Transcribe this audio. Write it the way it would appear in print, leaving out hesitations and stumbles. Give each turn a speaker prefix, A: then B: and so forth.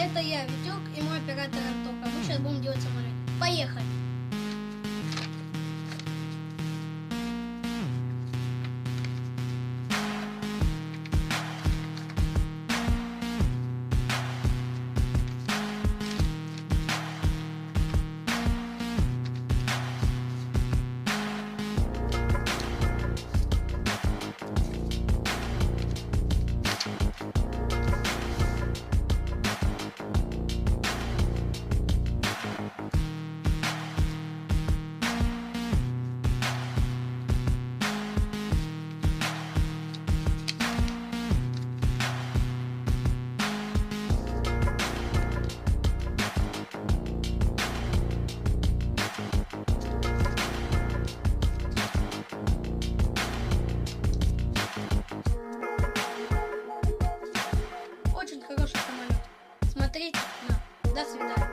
A: это я, Витек, и мой оператор Антоха. Мы сейчас будем делать самолет. Поехали! Очень хороший самолет. Смотрите, до свидания.